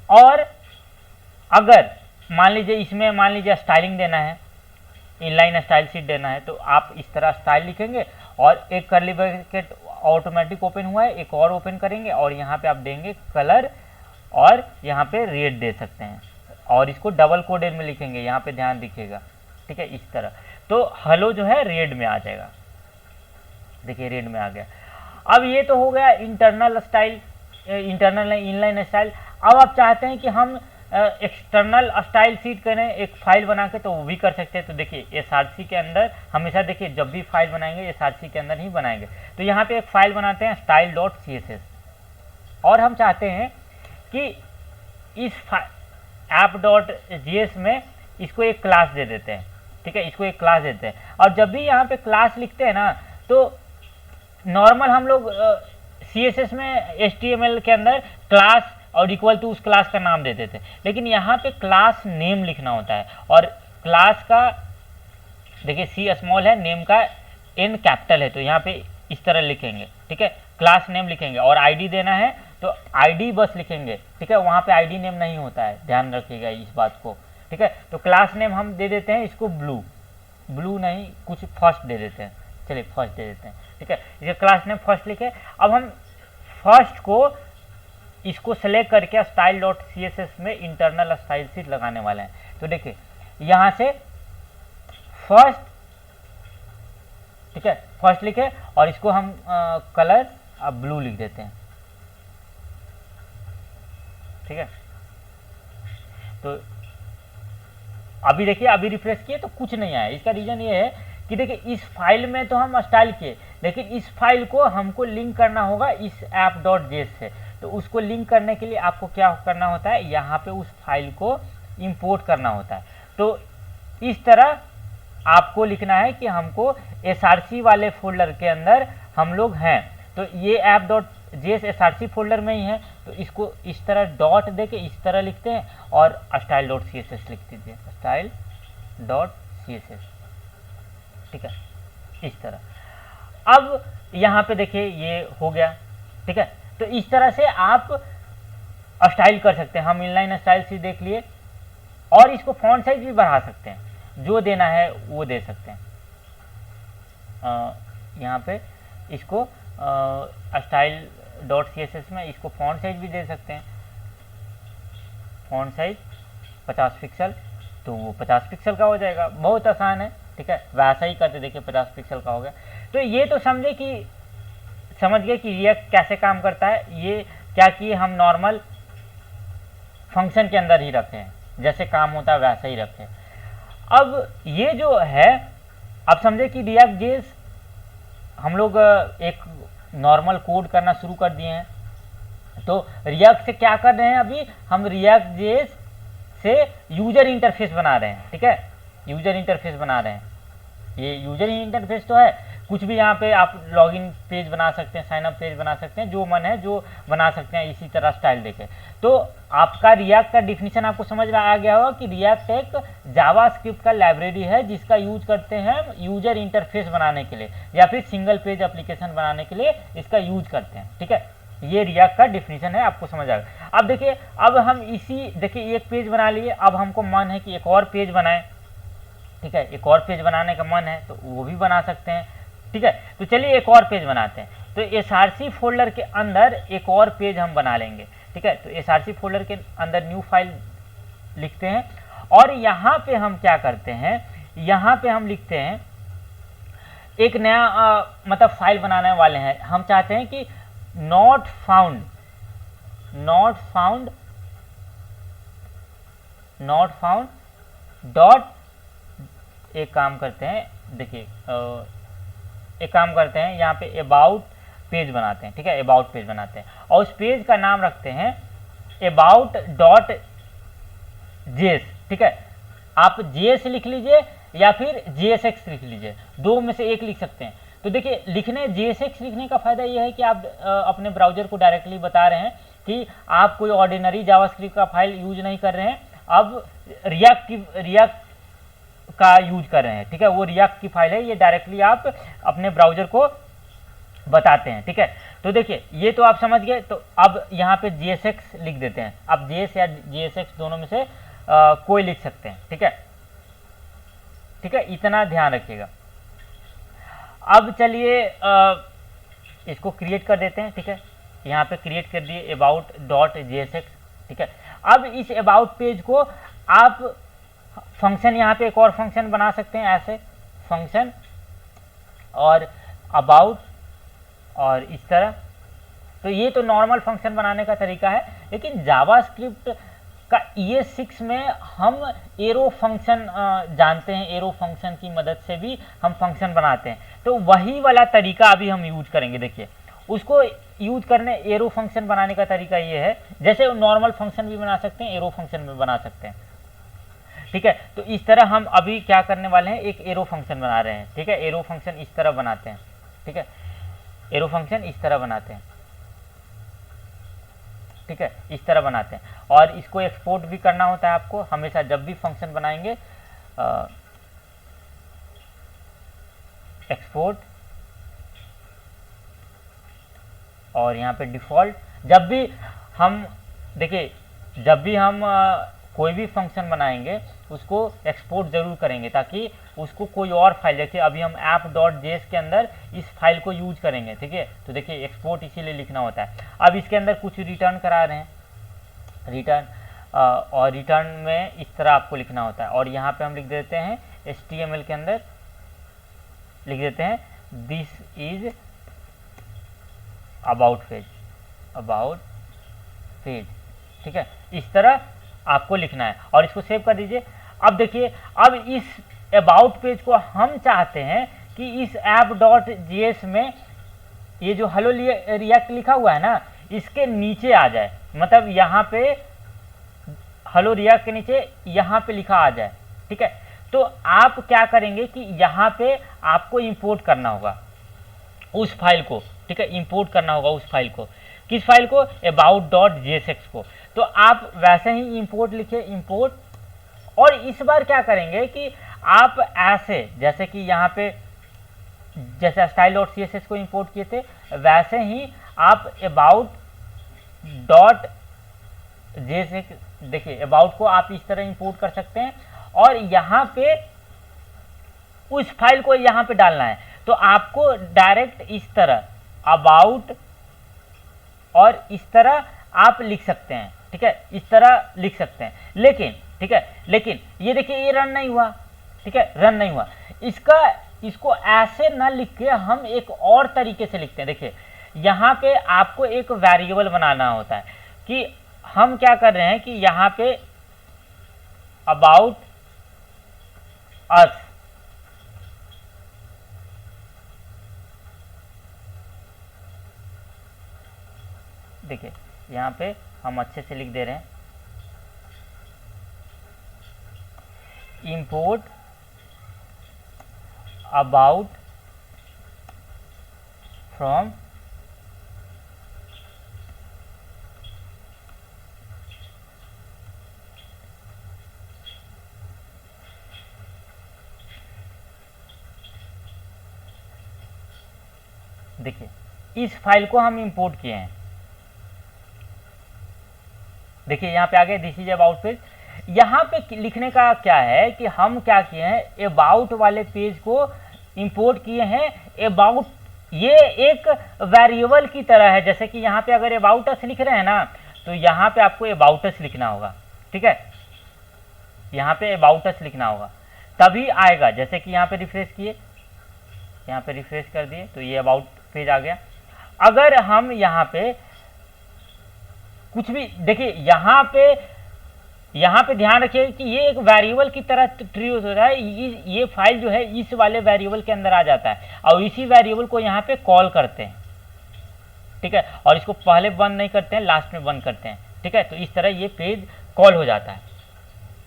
और अगर मान लीजिए इसमें मान लीजिए स्टाइलिंग देना है, इनलाइन स्टाइल शीट देना है, तो आप इस तरह स्टाइल लिखेंगे और एक कर्ली ब्रैकेट ऑटोमेटिक ओपन हुआ है, एक और ओपन करेंगे और यहाँ पे आप देंगे कलर और यहाँ पे रेड दे सकते हैं और इसको डबल कोडेड में लिखेंगे, यहाँ पे ध्यान दिखिएगा, ठीक है, इस तरह। तो हेलो जो है रेड में आ जाएगा, देखिए रेड में आ गया। अब ये तो हो गया internal style, internal inline style. अब आप चाहते हैं कि हम एक्सटर्नल स्टाइल शीट करें एक फाइल बना के, तो वो भी कर सकते हैं। तो देखिए एसआरसी के अंदर हमेशा देखिए जब भी फाइल बनाएंगे एसआरसी के अंदर ही बनाएंगे। तो यहाँ पे एक फाइल बनाते हैं style.css और हम चाहते हैं कि इस app.js में इसको एक क्लास दे देते हैं, ठीक है, इसको एक क्लास देते हैं। और जब भी यहाँ पे क्लास लिखते हैं ना तो नॉर्मल हम लोग CSS में HTML के अंदर क्लास और इक्वल टू उस क्लास का नाम दे देते हैं, लेकिन यहाँ पे क्लास नेम लिखना होता है। और क्लास का देखिए C स्मॉल है, नेम का N कैपिटल है, तो यहाँ पे इस तरह लिखेंगे, ठीक है, क्लास नेम लिखेंगे। और आईडी देना है तो आईडी बस लिखेंगे, ठीक है, वहाँ पे आईडी नेम नहीं होता है, ध्यान रखिएगा इस बात को, ठीक है। तो क्लास नेम हम दे देते हैं इसको ब्लू नहीं, कुछ फर्स्ट दे देते हैं, चलिए फर्स्ट दे देते हैं, ठीक है। ये क्लास नेम फर्स्ट लिखे। अब हम फर्स्ट को इसको सेलेक्ट करके style.css में इंटरनल स्टाइल शीट लगाने वाले हैं। तो देखिए यहाँ से फर्स्ट, ठीक है, फर्स्ट लिखे और इसको हम कलर ब्लू लिख देते हैं, ठीक है। तो अभी देखिए अभी रिफ्रेश किए तो कुछ नहीं आया। इसका रीजन ये है कि देखिए इस फाइल में तो हम स्टाइल किए, लेकिन इस फाइल को हमको लिंक करना होगा इस app.js से। तो उसको लिंक करने के लिए आपको क्या करना होता है, यहाँ पे उस फाइल को इंपोर्ट करना होता है। तो इस तरह आपको लिखना है कि हमको src वाले फोल्डर के अंदर हम लोग हैं, तो ये app.js src फोल्डर में ही है। तो इसको इस तरह डॉट दे के इस तरह लिखते हैं और style.css लिख दीजिए, style.css, ठीक है, इस तरह। अब यहाँ पे देखिए ये हो गया, ठीक है। तो इस तरह से आप स्टाइल कर सकते हैं। हम इनलाइन स्टाइल से देख लिए और इसको फॉन्ट साइज भी बढ़ा सकते हैं, जो देना है वो दे सकते हैं। यहाँ पे इसको style.css में इसको फॉन्ट साइज भी दे सकते हैं, फॉन्ट साइज 50 पिक्सल, तो वो 50 पिक्सल का हो जाएगा, बहुत आसान है, ठीक है। वैसा ही करते देखिए 50 पिक्सल का हो गया। तो ये तो समझ गए कि रिएक्ट कैसे काम करता है। ये क्या कि हम नॉर्मल फंक्शन के अंदर ही रखे हैं, जैसे काम होता है वैसा ही रखे। अब ये जो है, अब समझे कि रिएक्ट जेस हम लोग एक नॉर्मल कोड करना शुरू कर दिए हैं। तो रिएक्ट से क्या कर रहे हैं, अभी हम रिएक्ट जेस से यूजर इंटरफेस बना रहे हैं, ठीक है, यूजर इंटरफेस बना रहे हैं। ये यूजर इंटरफेस तो है, कुछ भी यहाँ पे आप लॉगिन पेज बना सकते हैं, साइन अप पेज बना सकते हैं, जो मन है जो बना सकते हैं इसी तरह स्टाइल देके। तो आपका रिएक्ट का डिफिनीशन आपको समझ में आ गया होगा कि रिएक्ट एक जावास्क्रिप्ट का लाइब्रेरी है जिसका यूज करते हैं यूजर इंटरफेस बनाने के लिए या फिर सिंगल पेज एप्लीकेशन बनाने के लिए इसका यूज करते हैं, ठीक है। ये रिएक्ट का डिफिनीशन है, आपको समझ आएगा। अब देखिए, अब हम देखिए एक पेज बना लिए, अब हमको मन है कि एक और पेज बनाएं, ठीक है, एक और पेज बनाने का मन है तो वो भी बना सकते हैं, ठीक है। तो चलिए एक और पेज बनाते हैं। तो src फोल्डर के अंदर एक और पेज हम बना लेंगे, ठीक है। तो src फोल्डर के अंदर न्यू फाइल लिखते हैं और यहाँ पे हम क्या करते हैं, यहाँ पे हम लिखते हैं एक नया मतलब फाइल बनाने वाले हैं। हम चाहते हैं कि not found not found dot, एक काम करते हैं, देखिए एक काम करते हैं, यहाँ पे अबाउट पेज बनाते हैं, ठीक है, अबाउट पेज बनाते हैं और उस पेज का नाम रखते हैं अबाउट डॉट जेएस, ठीक है। आप जेएस लिख लीजिए या फिर जेएसएक्स लिख लीजिए, दो में से एक लिख सकते हैं। तो देखिए लिखने जेएसएक्स लिखने का फायदा यह है कि आप अपने ब्राउजर को डायरेक्टली बता रहे हैं कि आप कोई ऑर्डिनरी जावास्क्रिप्ट का फाइल यूज नहीं कर रहे हैं, अब रिएक्ट का यूज कर रहे हैं, ठीक है, वो रिएक्ट की फाइल है, ये डायरेक्टली आप अपने ब्राउजर को बताते हैं, ठीक है। तो देखिए ये तो आप समझ गए। तो अब यहाँ पे जेएसएक्स लिख देते हैं, आप जेएस या जेएसएक्स दोनों में से कोई लिख सकते हैं, ठीक है, ठीक है, इतना ध्यान रखिएगा। अब चलिए इसको क्रिएट कर देते हैं, ठीक है, यहाँ पे क्रिएट कर दिए अबाउट डॉट जेएसएक्स, ठीक है। अब इस अबाउट पेज को आप फंक्शन, यहाँ पे एक और फंक्शन बना सकते हैं, ऐसे फंक्शन और अबाउट और इस तरह। तो ये तो नॉर्मल फंक्शन बनाने का तरीका है, लेकिन जावास्क्रिप्ट का ES6 में हम एरो फंक्शन जानते हैं, एरो फंक्शन की मदद से भी हम फंक्शन बनाते हैं। तो वही वाला तरीका अभी हम यूज करेंगे। देखिए उसको यूज करने, एरो फंक्शन बनाने का तरीका ये है, जैसे नॉर्मल फंक्शन भी बना सकते हैं, एरो फंक्शन भी बना सकते हैं, ठीक है। तो इस तरह हम अभी क्या करने वाले हैं, एक एरो फंक्शन बना रहे हैं, ठीक है। एरो फंक्शन इस तरह बनाते हैं, ठीक है, एरो फंक्शन इस तरह बनाते हैं, ठीक है, इस तरह बनाते हैं। और इसको एक्सपोर्ट भी करना होता है आपको हमेशा, जब भी फंक्शन बनाएंगे एक्सपोर्ट और यहाँ पे डिफ़ॉल्ट। जब भी हम देखिए, जब भी हम कोई भी फंक्शन बनाएंगे उसको एक्सपोर्ट जरूर करेंगे, ताकि उसको कोई और फाइल, देखिए अभी हम app.js के अंदर इस फाइल को यूज करेंगे, ठीक है। तो देखिए एक्सपोर्ट इसीलिए लिखना होता है। अब इसके अंदर कुछ रिटर्न करा रहे हैं, रिटर्न और रिटर्न में इस तरह आपको लिखना होता है। और यहाँ पे हम लिख देते हैं HTML के अंदर लिख देते हैं दिस इज अबाउट पेज, ठीक है, इस तरह आपको लिखना है और इसको सेव कर दीजिए। अब देखिए, अब इस अबाउट पेज को हम चाहते हैं कि इस app.js में ये जो हेलो रिएक्ट लिखा हुआ है ना, इसके नीचे आ जाए, मतलब यहाँ पे हेलो रिएक्ट के नीचे यहाँ पे लिखा आ जाए, ठीक है। तो आप क्या करेंगे कि यहाँ पे आपको इंपोर्ट करना होगा उस फाइल को, ठीक है, इंपोर्ट करना होगा उस फाइल को। किस फाइल को? about.jsx को। तो आप वैसे ही इंपोर्ट लिखे, इंपोर्ट, और इस बार क्या करेंगे कि आप ऐसे, जैसे कि यहाँ पे जैसे style.css को इंपोर्ट किए थे, वैसे ही आप about.jsx, देखिए about को आप इस तरह इंपोर्ट कर सकते हैं और यहाँ पे उस फाइल को यहाँ पे डालना है। तो आपको डायरेक्ट इस तरह about और इस तरह आप लिख सकते हैं, ठीक है, इस तरह लिख सकते हैं। लेकिन ठीक है, लेकिन ये देखिए ये रन नहीं हुआ, ठीक है, रन नहीं हुआ। इसको ऐसे ना लिख के हम एक और तरीके से लिखते हैं। देखिए यहाँ पे आपको एक वेरिएबल बनाना होता है कि हम क्या कर रहे हैं कि यहाँ पे अबाउट अस, देखिए यहाँ पे हम अच्छे से लिख दे रहे हैं, इंपोर्ट अबाउट फ्रॉम देखिए इस फाइल को हम इंपोर्ट किए हैं। देखिए यहाँ पे आ गए दिस इज अबाउट पेज। यहाँ पे लिखने का क्या है कि हम क्या किए हैं, अबाउट वाले पेज को इंपोर्ट किए हैं। अबाउट ये एक वेरिएबल की तरह है, जैसे कि यहाँ पे अगर अबाउट अस लिख रहे हैं ना, तो यहाँ पे आपको अबाउट अस लिखना होगा, ठीक है, यहाँ पे अबाउट अस लिखना होगा, तभी आएगा। जैसे कि यहाँ पे रिफ्रेश किए, यहाँ पे रिफ्रेश कर दिए तो ये अबाउट पेज आ गया। अगर हम यहाँ पे कुछ भी देखिए यहाँ पे ध्यान रखिए कि ये एक वेरिएबल की तरह ट्रीट हो रहा है। ये फाइल जो है इस वाले वेरिएबल के अंदर आ जाता है और इसी वेरिएबल को यहाँ पे कॉल करते हैं, ठीक है, और इसको पहले बंद नहीं करते हैं, लास्ट में बंद करते हैं, ठीक है। तो इस तरह ये पेज कॉल हो जाता है,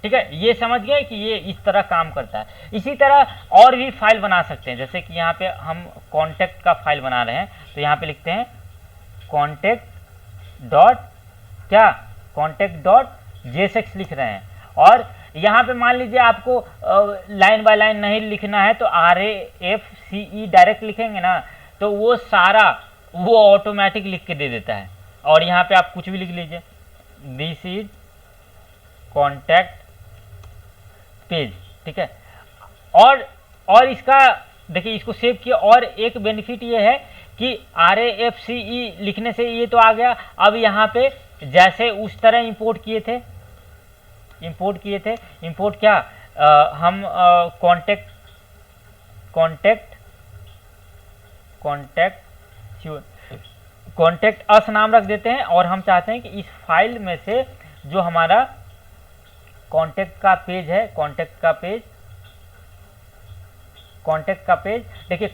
ठीक है। ये समझ गए कि ये इस तरह काम करता है। इसी तरह और भी फाइल बना सकते हैं, जैसे कि यहाँ पे हम कॉन्टेक्ट का फाइल बना रहे हैं, तो यहाँ पे लिखते हैं कॉन्टेक्ट.jsx लिख रहे हैं, और यहाँ पे मान लीजिए आपको लाइन बाय लाइन नहीं लिखना है तो RAFCE डायरेक्ट लिखेंगे ना, तो वो सारा वो ऑटोमेटिक लिख के दे देता है। और यहाँ पे आप कुछ भी लिख लीजिए, दिस इज कॉन्टैक्ट पेज, ठीक है। और इसका देखिए, इसको सेव किया, और एक बेनिफिट ये है कि RAFCE लिखने से ये तो आ गया। अब यहाँ पे जैसे उस तरह इंपोर्ट किए थे, इंपोर्ट क्या हम कॉन्टेक्ट अस नाम रख देते हैं, और हम चाहते हैं कि इस फाइल में से जो हमारा कॉन्टेक्ट का पेज है, कॉन्टेक्ट का पेज देखिए,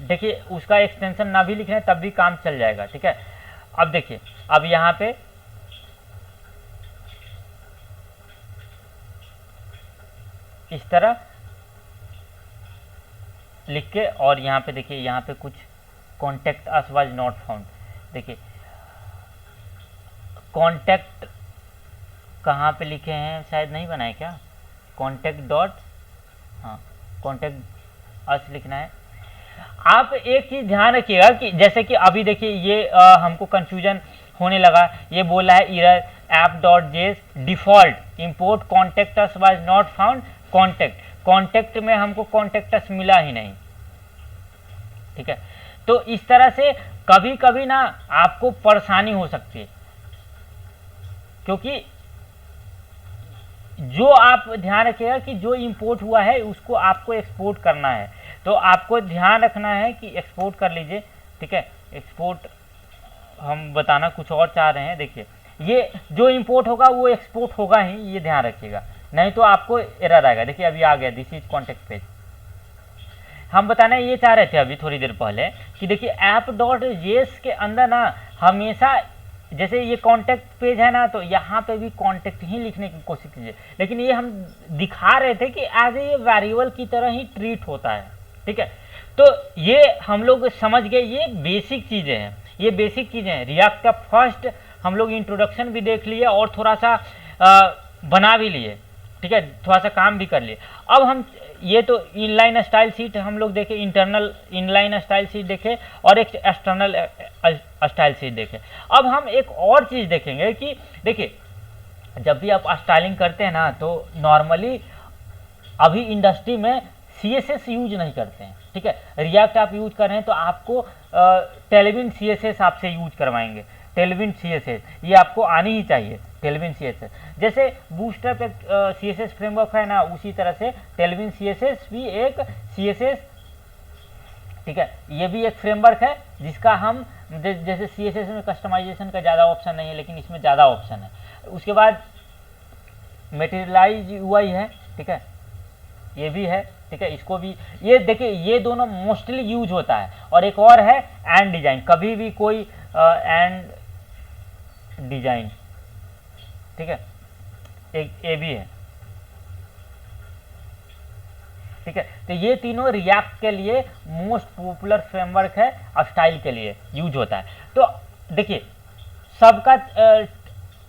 देखिए उसका एक्सटेंशन ना भी लिख रहे हैं तब भी काम चल जाएगा, ठीक है। अब देखिए, अब यहाँ पे इस तरह लिख के, और यहाँ पे देखिए, यहाँ पे कुछ contact us was not found, देखिए कॉन्टेक्ट कहाँ पे लिखे हैं, शायद नहीं बनाए क्या, कॉन्टेक्ट अस लिखना है। आप एक चीज ध्यान रखिएगा कि जैसे कि अभी देखिए ये हमको कंफ्यूजन होने लगा, ये बोल रहा है error app.js default import contact us was not found contact में हमको कॉन्टेक्ट अस मिला ही नहीं, ठीक है। तो इस तरह से कभी कभी ना आपको परेशानी हो सकती है, क्योंकि जो आप ध्यान रखिएगा कि जो इंपोर्ट हुआ है उसको आपको एक्सपोर्ट करना है, तो आपको ध्यान रखना है कि एक्सपोर्ट कर लीजिए, ठीक है। एक्सपोर्ट हम बताना कुछ और चाह रहे हैं, देखिए ये जो इंपोर्ट होगा वो एक्सपोर्ट होगा ही, ये ध्यान रखिएगा, नहीं तो आपको एरर आएगा। देखिए अभी आ गया, दिस इज कॉन्टेक्ट पेज। हम बताना ये चाह रहे थे अभी थोड़ी देर पहले कि देखिए app.js के अंदर ना हमेशा जैसे ये कॉन्टेक्ट पेज है ना, तो यहाँ पे भी कॉन्टेक्ट ही लिखने की कोशिश कीजिए, लेकिन ये हम दिखा रहे थे कि एज ए वेरिएबल की तरह ही ट्रीट होता है, ठीक है। तो ये हम लोग समझ गए, ये बेसिक चीज़ें हैं, ये बेसिक चीज़ें हैं। रिएक्ट का फर्स्ट हम लोग इंट्रोडक्शन भी देख लिए और थोड़ा सा बना भी लिए, ठीक है, थोड़ा सा काम भी कर लिए। अब हम ये तो इनलाइन स्टाइल शीट हम लोग देखे, इंटरनल इनलाइन स्टाइल शीट देखे और एक एक्सटर्नल स्टाइल शीट देखे। अब हम एक और चीज़ देखेंगे कि देखिए जब भी आप स्टाइलिंग करते हैं ना, तो नॉर्मली अभी इंडस्ट्री में CSS यूज नहीं करते हैं, ठीक है। रिएक्ट आप यूज कर रहे हैं तो आपको टेलविन CSS आपसे यूज करवाएंगे, टेलविन CSS ये आपको आनी ही चाहिए, टेलविन CSS। जैसे बूटस्ट्रैप एक CSS फ्रेमवर्क है ना, उसी तरह से टेलविन CSS भी एक CSS, ठीक है, ये भी एक फ्रेमवर्क है जिसका हम जैसे CSS में कस्टमाइजेशन का ज़्यादा ऑप्शन नहीं है, लेकिन इसमें ज़्यादा ऑप्शन है। उसके बाद मटेरियलाइज UI है, ठीक है, ये भी है, ठीक है। इसको भी ये देखिए, ये दोनों मोस्टली यूज होता है। और एक और है एंड डिजाइन, कभी भी कोई एंड डिजाइन, ठीक है, एक ये भी है, ठीक है। तो ये तीनों रिएक्ट के लिए मोस्ट पॉपुलर फ्रेमवर्क है, स्टाइल के लिए यूज होता है। तो देखिए सबका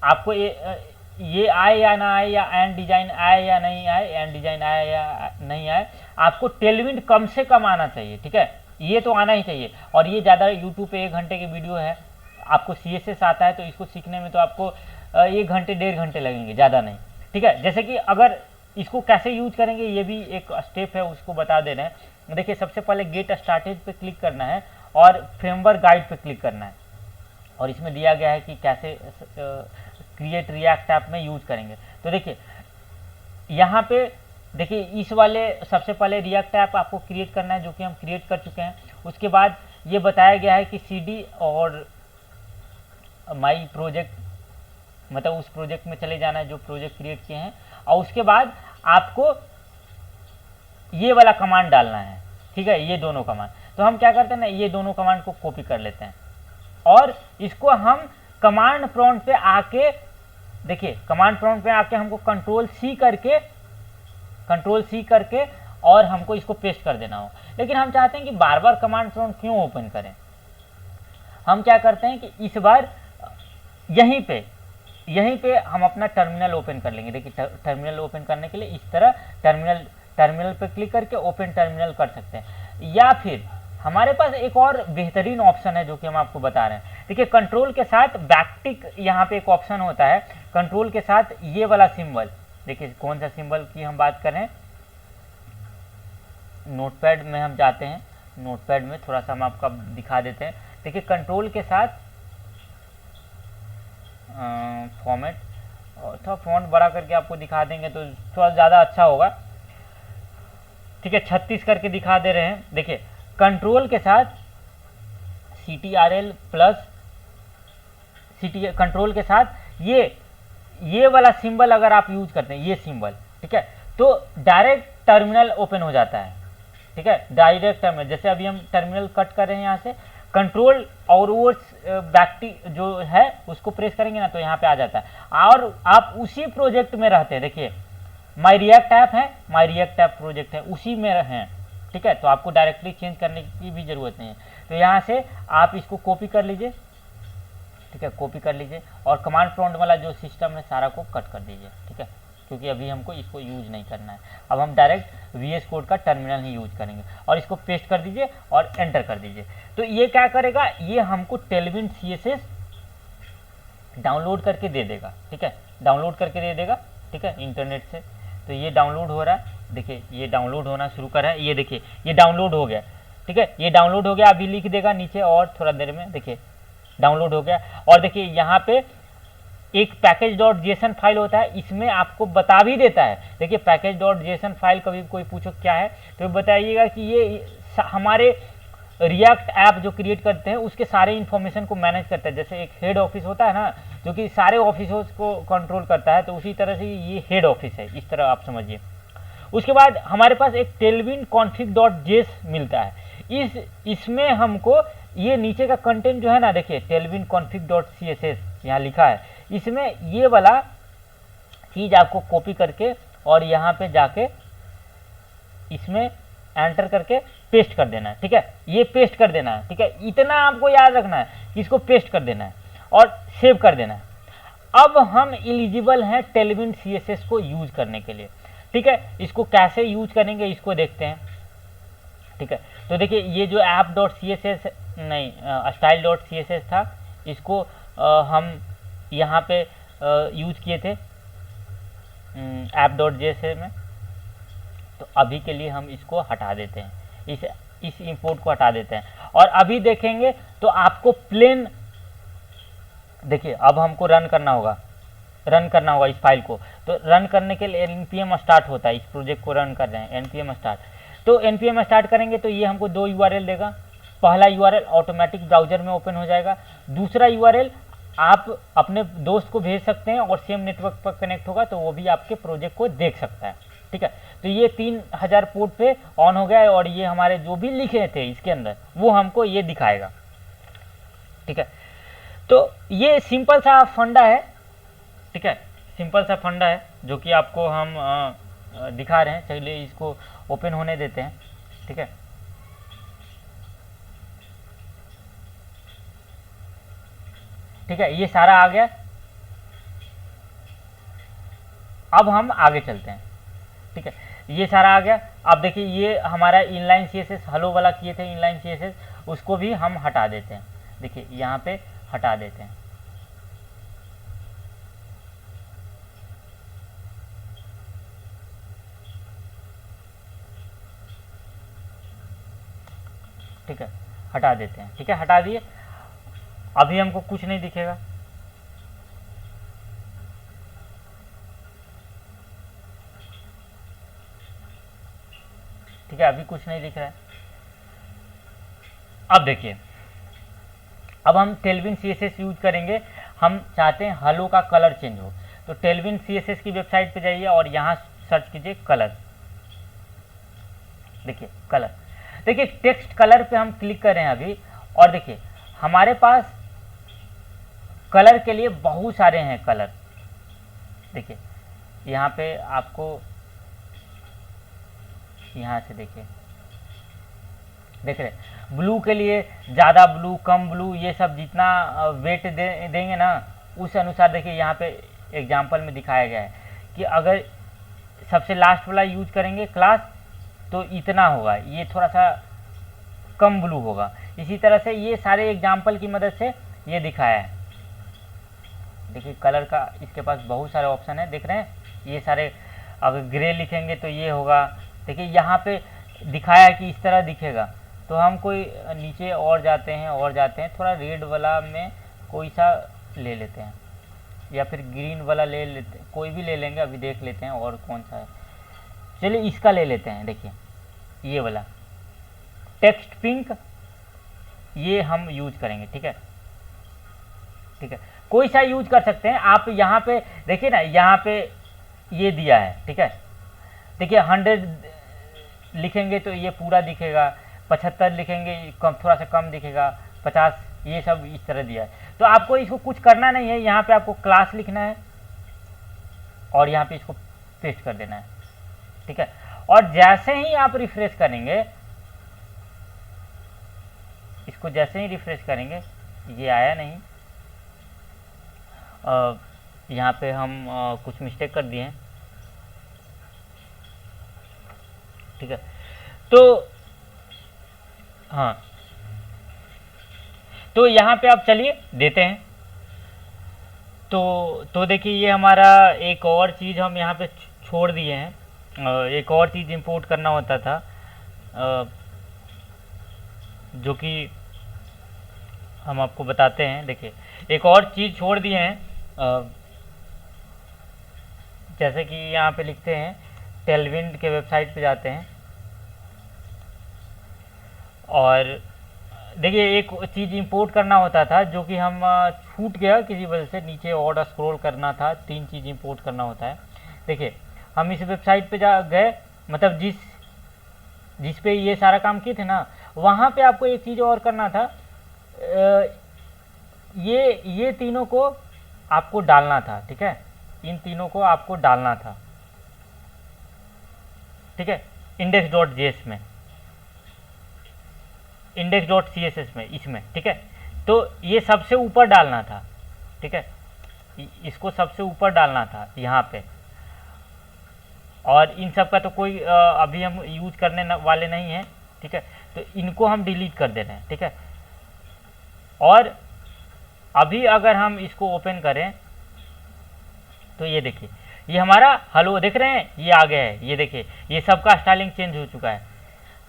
आपको ये आए या ना आए, या एंड डिजाइन आए या नहीं आए, एंड डिजाइन आए या नहीं आए, आपको टेलविन कम से कम आना चाहिए, ठीक है, ये तो आना ही चाहिए। और ये ज़्यादा यूट्यूब पे 1 घंटे की वीडियो है, आपको CSS आता है तो इसको सीखने में तो आपको 1 घंटे 1.5 घंटे लगेंगे, ज़्यादा नहीं, ठीक है। जैसे कि अगर इसको कैसे यूज करेंगे ये भी एक स्टेप है, उसको बता दे रहे हैं। देखिए सबसे पहले गेट स्टार्टेड पे क्लिक करना है और फ्रेमवर्क गाइड पे क्लिक करना है, और इसमें दिया गया है कि कैसे क्रिएट रिएक्ट ऐप में यूज करेंगे। तो देखिए यहाँ पे देखिए इस वाले सबसे पहले रिएक्ट ऐप आपको क्रिएट करना है, जो कि हम क्रिएट कर चुके हैं। उसके बाद ये बताया गया है कि CD और माई प्रोजेक्ट, मतलब उस प्रोजेक्ट में चले जाना है जो प्रोजेक्ट क्रिएट किए हैं, और उसके बाद आपको ये वाला कमांड डालना है, ठीक है, ये दोनों कमांड। तो हम क्या करते हैं ना, ये दोनों कमांड को कॉपी कर लेते हैं और इसको हम कमांड प्रॉम्प्ट पे आके, देखिए कमांड प्रॉम्प्ट पे आके हमको कंट्रोल सी करके और हमको इसको पेस्ट कर देना हो। लेकिन हम चाहते हैं कि बार बार कमांड प्रॉम्प्ट क्यों ओपन करें, हम क्या करते हैं कि इस बार यहीं पे हम अपना टर्मिनल ओपन कर लेंगे। देखिए टर्मिनल ओपन करने के लिए इस तरह टर्मिनल पे क्लिक करके ओपन टर्मिनल कर सकते हैं, या फिर हमारे पास एक और बेहतरीन ऑप्शन है जो कि हम आपको बता रहे हैं। देखिए कंट्रोल के साथ बैकटिक यहाँ पे एक ऑप्शन होता है, कंट्रोल के साथ ये वाला सिंबल, देखिए कौन सा सिंबल की हम बात करें, नोटपैड में हम जाते हैं, नोटपैड में थोड़ा सा हम आपका दिखा देते हैं। देखिए कंट्रोल के साथ फॉर्मेट, थोड़ा फॉन्ट बड़ा करके आपको दिखा देंगे तो थोड़ा ज़्यादा अच्छा होगा, ठीक है, 36 करके दिखा दे रहे हैं। देखिए कंट्रोल के साथ CTRL प्लस कंट्रोल के साथ ये वाला सिंबल अगर आप यूज करते हैं, ये सिंबल, ठीक है, तो डायरेक्ट टर्मिनल ओपन हो जाता है, ठीक है, डायरेक्ट टर्मिनल। जैसे अभी हम टर्मिनल कट कर रहे हैं यहाँ से, कंट्रोल और वो बैकटिक जो है उसको प्रेस करेंगे ना तो यहाँ पे आ जाता है और आप उसी प्रोजेक्ट में रहते हैं। देखिए माई रिएक्ट ऐप है, माई रिएक्ट ऐप प्रोजेक्ट है, उसी में हैं, ठीक है, तो आपको डायरेक्टली चेंज करने की भी ज़रूरत नहीं है। तो यहाँ से आप इसको कॉपी कर लीजिए, ठीक है, कॉपी कर लीजिए और कमांड प्रॉम्प्ट वाला जो सिस्टम है सारा को कट कर दीजिए, ठीक है, क्योंकि अभी हमको इसको यूज नहीं करना है। अब हम डायरेक्ट VS कोड का टर्मिनल ही यूज करेंगे और इसको पेस्ट कर दीजिए और एंटर कर दीजिए। तो ये क्या करेगा, ये हमको टेलविन CSS डाउनलोड करके दे देगा, ठीक है, डाउनलोड करके दे देगा, ठीक है, इंटरनेट से। तो ये डाउनलोड हो रहा है, देखिए ये डाउनलोड होना शुरू कर रहा है, ये देखिए ये डाउनलोड हो गया, ठीक है, ये डाउनलोड हो गया, अभी लिख देगा नीचे और थोड़ा देर में, देखिए डाउनलोड हो गया। और देखिए यहाँ पे एक package.json फाइल होता है, इसमें आपको बता भी देता है। देखिए package.json फाइल, कभी कोई पूछो क्या है तो बताइएगा कि ये हमारे रिएक्ट ऐप जो क्रिएट करते हैं उसके सारे इन्फॉर्मेशन को मैनेज करता है। जैसे एक हेड ऑफिस होता है ना जो कि सारे ऑफिसों को कंट्रोल करता है, तो उसी तरह से ये हेड ऑफिस है, इस तरह आप समझिए। उसके बाद हमारे पास एक टेलविन config.js मिलता है, इसमें हमको ये नीचे का कंटेंट जो है ना, देखिए टेलविन config.css यहाँ लिखा है, इसमें ये वाला चीज आपको कॉपी करके और यहाँ पे जाके इसमें एंटर करके पेस्ट कर देना है, ठीक है, ये पेस्ट कर देना है, ठीक है, इतना आपको याद रखना है कि इसको पेस्ट कर देना है और सेव कर देना है। अब हम एलिजिबल हैं टेलविन CSS को यूज करने के लिए, ठीक है, इसको कैसे यूज करेंगे इसको देखते हैं, ठीक है। तो देखिए ये जो app.css नहीं style.css था, इसको हम यहाँ पे यूज किए थे app.js में, तो अभी के लिए हम इसको हटा देते हैं, इस इंपोर्ट को हटा देते हैं और अभी देखेंगे तो आपको प्लेन, देखिए अब हमको रन करना होगा इस फाइल को। तो रन करने के लिए npm स्टार्ट होता है, इस प्रोजेक्ट को रन कर रहे हैं npm स्टार्ट। तो npm स्टार्ट करेंगे तो ये हमको 2 URL देगा, पहला URL ऑटोमेटिक ब्राउजर में ओपन हो जाएगा, दूसरा URL आप अपने दोस्त को भेज सकते हैं और सेम नेटवर्क पर कनेक्ट होगा तो वो भी आपके प्रोजेक्ट को देख सकता है, ठीक है। तो ये 3000 पोर्ट पे ऑन हो गया है और ये हमारे जो भी लिखे थे इसके अंदर वो हमको ये दिखाएगा, ठीक है। तो ये सिंपल सा फंडा है, ठीक है, सिंपल सा फंडा है जो कि आपको हम दिखा रहे हैं। चलिए इसको ओपन होने देते हैं, ठीक है। ठीक है, ये सारा आ गया। अब हम आगे चलते हैं, ठीक है, ये सारा आ गया। अब देखिए ये हमारा इनलाइन CSS हेलो वाला किए थे, इनलाइन CSS उसको भी हम हटा देते हैं, देखिए यहाँ पे हटा देते हैं, ठीक है, हटा देते हैं, ठीक है, हटा दिए। अभी हमको कुछ नहीं दिखेगा, ठीक है, अभी कुछ नहीं दिख रहा है। अब देखिए अब हम टेलविन CSS यूज करेंगे। हम चाहते हैं हलो का कलर चेंज हो, तो टेलविन CSS की वेबसाइट पे जाइए और यहाँ सर्च कीजिए कलर। देखिए कलर, देखिए टेक्स्ट कलर पे हम क्लिक कर रहे हैं अभी, और देखिए हमारे पास कलर के लिए बहुत सारे हैं कलर। देखिए यहाँ पे आपको यहाँ से देखिए, देख रहे ब्लू के लिए ज़्यादा ब्लू, कम ब्लू, ये सब जितना वेट देंगे ना उस अनुसार देखिए यहाँ पे एग्जांपल में दिखाया गया है कि अगर सबसे लास्ट वाला यूज करेंगे क्लास तो इतना होगा, ये थोड़ा सा कम ब्लू होगा। इसी तरह से ये सारे एग्जांपल की मदद से ये दिखाया है। देखिए कलर का इसके पास बहुत सारे ऑप्शन है, देख रहे हैं ये सारे। अगर ग्रे लिखेंगे तो ये होगा, देखिए यहाँ पे दिखाया है कि इस तरह दिखेगा। तो हम कोई नीचे और जाते हैं, थोड़ा रेड वाला में कोई सा ले लेते हैं, या फिर ग्रीन वाला ले लेते हैं, कोई भी ले लेंगे, अभी देख लेते हैं और कौन सा है। चलिए इसका ले लेते हैं, देखिए ये वाला टेक्स्ट पिंक, ये हम यूज करेंगे। ठीक है, ठीक है, कोई सा यूज कर सकते हैं आप। यहाँ पे देखिए ना, यहाँ पे ये दिया है। ठीक है, देखिए 100 लिखेंगे तो ये पूरा दिखेगा, 75 लिखेंगे कम, थोड़ा सा कम दिखेगा, 50, ये सब इस तरह दिया है। तो आपको इसको कुछ करना नहीं है, यहाँ पे आपको क्लास लिखना है और यहाँ पे इसको पेस्ट कर देना है। ठीक है, और जैसे ही आप रिफ्रेश करेंगे, इसको जैसे ही रिफ्रेश करेंगे, ये आया नहीं, यहाँ पे हम कुछ मिस्टेक कर दिए हैं। ठीक है, तो हाँ, तो यहाँ पे आप चलिए देते हैं। तो देखिए ये हमारा एक और चीज़ हम यहाँ पे छोड़ दिए हैं। एक और चीज़ इंपोर्ट करना होता था, जो कि हम आपको बताते हैं। देखिए एक और चीज़ छोड़ दिए हैं, जैसे कि यहाँ पे लिखते हैं, टेलविन के वेबसाइट पे जाते हैं और देखिए एक चीज़ इंपोर्ट करना होता था जो कि हम छूट गया किसी वजह से, नीचे और स्क्रॉल करना था, 3 चीज़ इंपोर्ट करना होता है। देखिए हम इस वेबसाइट पे जा गए, मतलब जिस पे ये सारा काम किए थे ना, वहाँ पे आपको एक चीज़ और करना था, ये तीनों को आपको डालना था। ठीक है, इन तीनों को आपको डालना था। ठीक है, index.js में, index.css में, इसमें। ठीक है, तो ये सबसे ऊपर डालना था। ठीक है, इसको सबसे ऊपर डालना था यहाँ पे, और इन सब का तो कोई अभी हम यूज करने वाले नहीं हैं। ठीक है, तो इनको हम डिलीट कर दे रहे हैं। ठीक है, और अभी अगर हम इसको ओपन करें तो ये देखिए, ये हमारा हेलो देख रहे हैं, ये आ गया है। ये देखिए ये सबका स्टाइलिंग चेंज हो चुका है।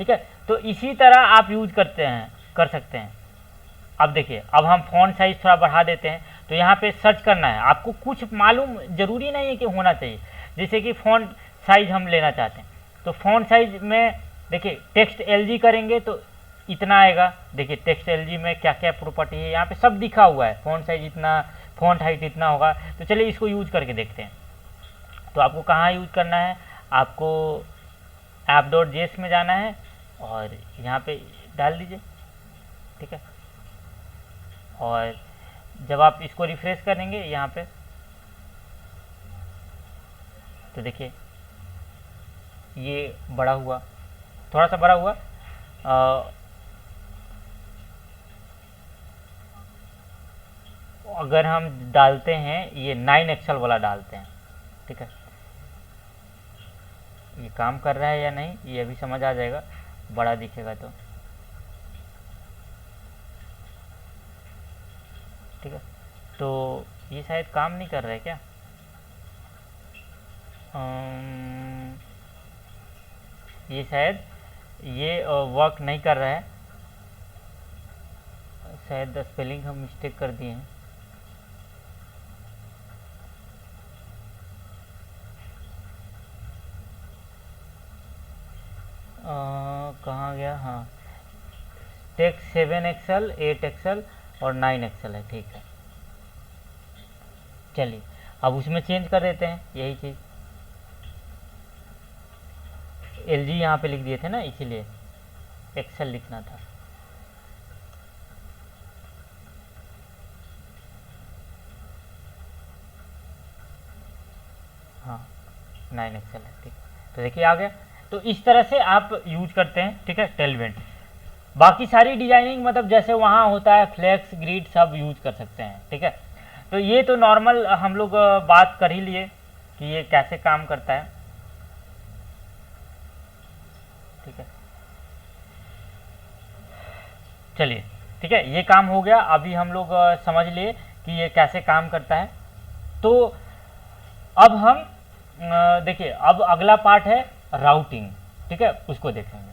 ठीक है, तो इसी तरह आप यूज कर सकते हैं। अब देखिए, अब हम फॉन्ट साइज थोड़ा बढ़ा देते हैं। तो यहाँ पे सर्च करना है आपको, कुछ मालूम जरूरी नहीं है कि होना चाहिए। जैसे कि फॉन्ट साइज हम लेना चाहते हैं, तो फॉन्ट साइज में देखिए टेक्स्ट LG करेंगे तो इतना आएगा। देखिए टेक्स्ट LG में क्या क्या प्रॉपर्टी है, यहाँ पे सब दिखा हुआ है। फॉन्ट साइज इतना, फॉन्ट हाइट इतना होगा। तो चलिए इसको यूज करके देखते हैं। तो आपको कहाँ यूज करना है, आपको app.js में जाना है और यहाँ पे डाल दीजिए। ठीक है, और जब आप इसको रिफ्रेश करेंगे यहाँ पे, तो देखिए ये बड़ा हुआ, थोड़ा सा बड़ा हुआ। अगर हम डालते हैं, ये 9 एक्सेल वाला डालते हैं। ठीक है, ये काम कर रहा है या नहीं ये अभी समझ आ जाएगा, बड़ा दिखेगा तो। ठीक है, तो ये शायद काम नहीं कर रहा है क्या, ये शायद ये वर्क नहीं कर रहा है, शायद स्पेलिंग हम मिस्टेक कर दिए हैं। कहाँ गया, हाँ टेक्स्ट 7 एक्सेल, 8 एक्सेल और 9 एक्सेल है। ठीक है, चलिए अब उसमें चेंज कर देते हैं यही चीज़, LG यहाँ पे लिख दिए थे ना, इसीलिए एक्सेल लिखना था। हाँ 9 एक्सेल है, ठीक। तो देखिए आ गया। तो इस तरह से आप यूज करते हैं, ठीक है, टेलवेंट। बाकी सारी डिजाइनिंग मतलब जैसे वहाँ होता है फ्लेक्स ग्रिड सब यूज कर सकते हैं, ठीक है। तो ये तो नॉर्मल हम लोग बात कर ही लिए कि ये कैसे काम करता है, ठीक है। चलिए ठीक है, ये काम हो गया। अभी हम लोग समझ लिए कि ये कैसे काम करता है। तो अब हम देखिए अब अगला पार्ट है राउटिंग, ठीक है, उसको देखेंगे।